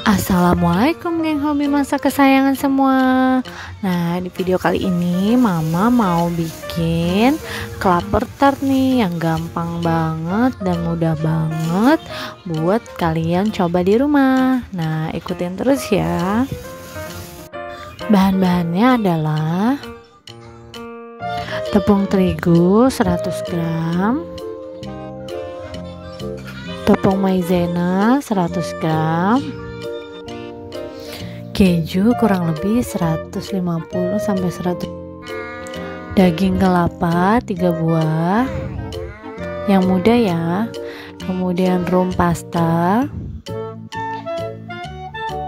Assalamualaikum geng hobi masak kesayangan semua. Nah, di video kali ini Mama mau bikin klaper tart nih yang gampang banget dan mudah banget buat kalian coba di rumah. Nah, ikutin terus ya. Bahan-bahannya adalah tepung terigu 100 gram, tepung maizena 100 gram, keju kurang lebih 150 sampai 100, daging kelapa 3 buah yang muda ya, kemudian rum pasta,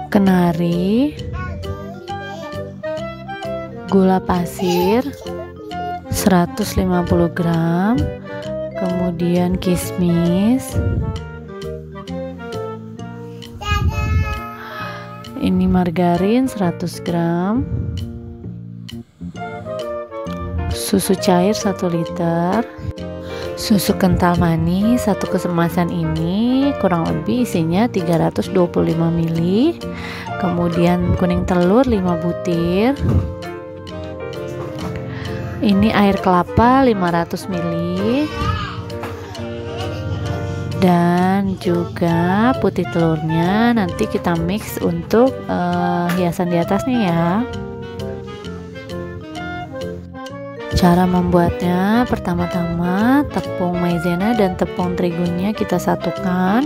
kenari, gula pasir 150 gram, kemudian kismis, ini margarin 100 gram, susu cair 1 liter, susu kental manis 1 kemasan ini kurang lebih isinya 325 ml, kemudian kuning telur 5 butir, ini air kelapa 500 ml, dan juga putih telurnya nanti kita mix untuk hiasan di atasnya ya. Cara membuatnya, pertama-tama tepung maizena dan tepung terigunya kita satukan,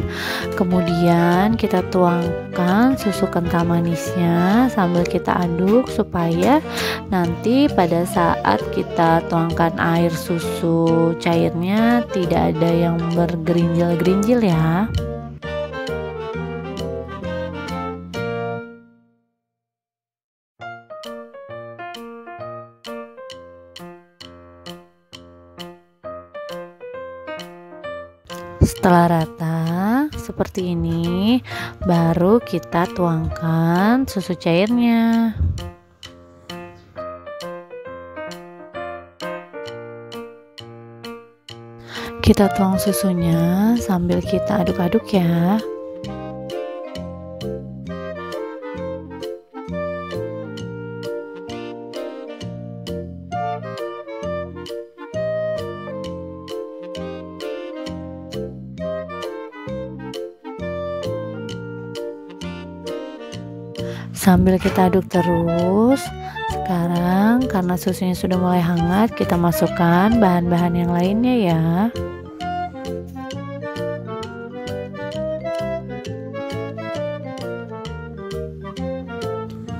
kemudian kita tuangkan susu kental manisnya sambil kita aduk supaya nanti pada saat kita tuangkan air susu cairnya tidak ada yang bergerinjil-gerinjil ya. Setelah rata seperti ini, baru kita tuangkan susu cairnya. Kita tuang susunya sambil kita aduk-aduk ya. Sambil kita aduk terus. Sekarang karena susunya sudah mulai hangat, kita masukkan bahan-bahan yang lainnya ya.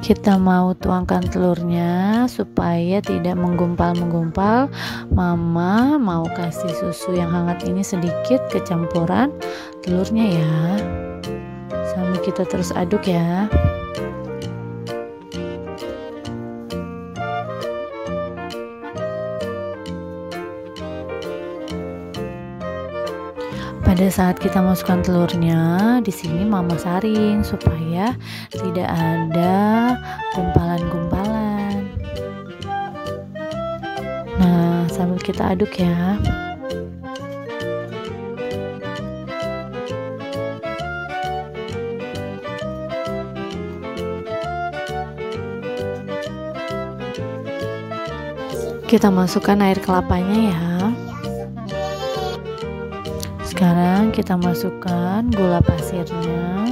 Kita mau tuangkan telurnya supaya tidak menggumpal-menggumpal. Mama mau kasih susu yang hangat ini sedikit ke campuran telurnya ya. Sambil kita terus aduk ya. Pada saat kita masukkan telurnya, di sini Mama saring supaya tidak ada gumpalan-gumpalan. Nah, sambil kita aduk ya. Kita masukkan air kelapanya ya. Sekarang kita masukkan gula pasirnya,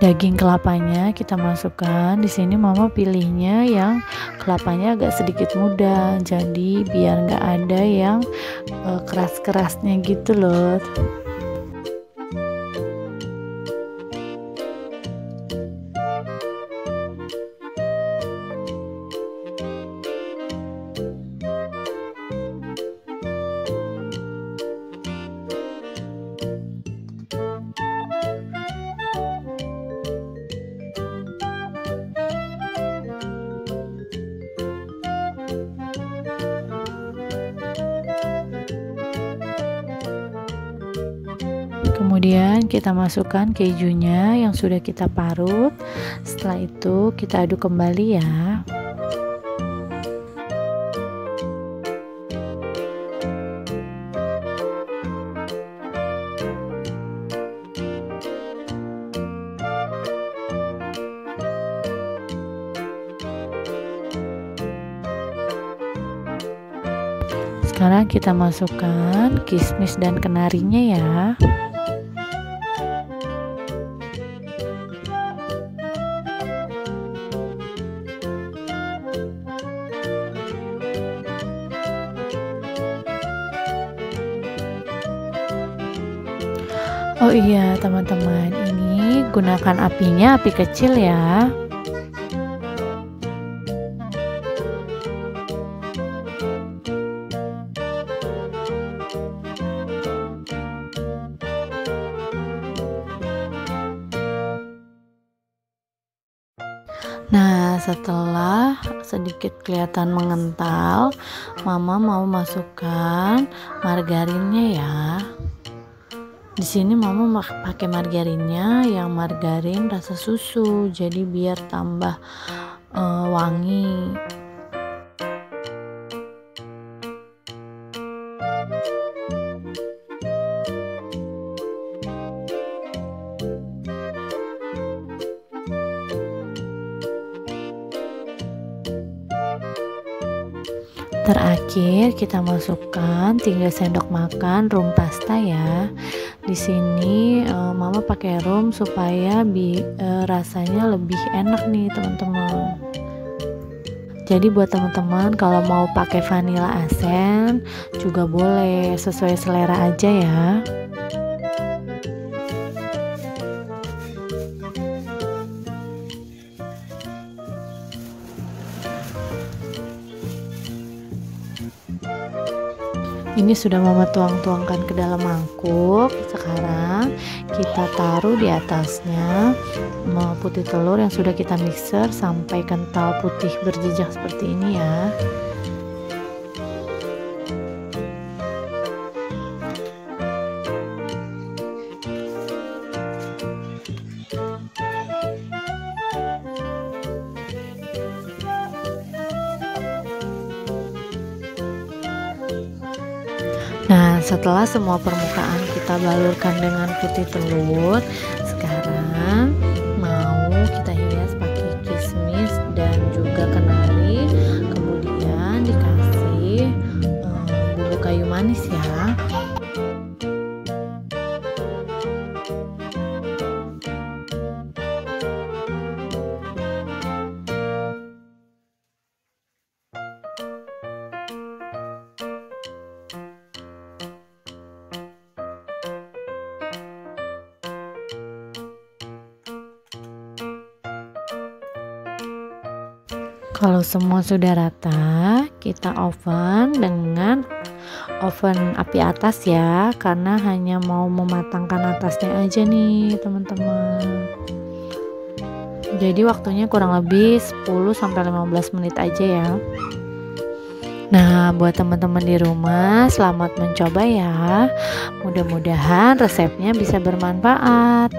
daging kelapanya kita masukkan. Di sini Mama pilihnya yang kelapanya agak sedikit muda, jadi biar nggak ada yang keras-kerasnya gitu loh. Kemudian kita masukkan kejunya yang sudah kita parut. Setelah itu kita aduk kembali ya. Sekarang kita masukkan kismis dan kenarinya ya. Oh iya teman-teman, ini gunakan apinya api kecil ya. Nah, setelah sedikit kelihatan mengental, Mama mau masukkan margarinnya ya. Di sini Mama pakai margarinnya yang margarin rasa susu, jadi biar tambah wangi. Terakhir kita masukkan 3 sendok makan rum pasta ya. Di sini Mama pakai rum supaya rasanya lebih enak nih teman-teman. Jadi buat teman-teman kalau mau pakai vanilla esen juga boleh, sesuai selera aja ya. Ini sudah Mama tuangkan ke dalam mangkuk. Sekarang kita taruh di atasnya putih telur yang sudah kita mixer sampai kental putih berjejak seperti ini ya. Nah, setelah semua permukaan kita balurkan dengan putih telur, sekarang mau kita hias pakai kismis dan juga kenari, kemudian dikasih bubuk kayu manis ya. Kalau semua sudah rata, kita oven dengan oven api atas ya, karena hanya mau mematangkan atasnya aja nih teman-teman. Jadi waktunya kurang lebih 10-15 menit aja ya. Nah, buat teman-teman di rumah, selamat mencoba ya. Mudah-mudahan resepnya bisa bermanfaat.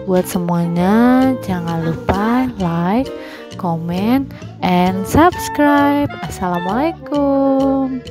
Buat semuanya, jangan lupa like, comment, and subscribe. Assalamualaikum.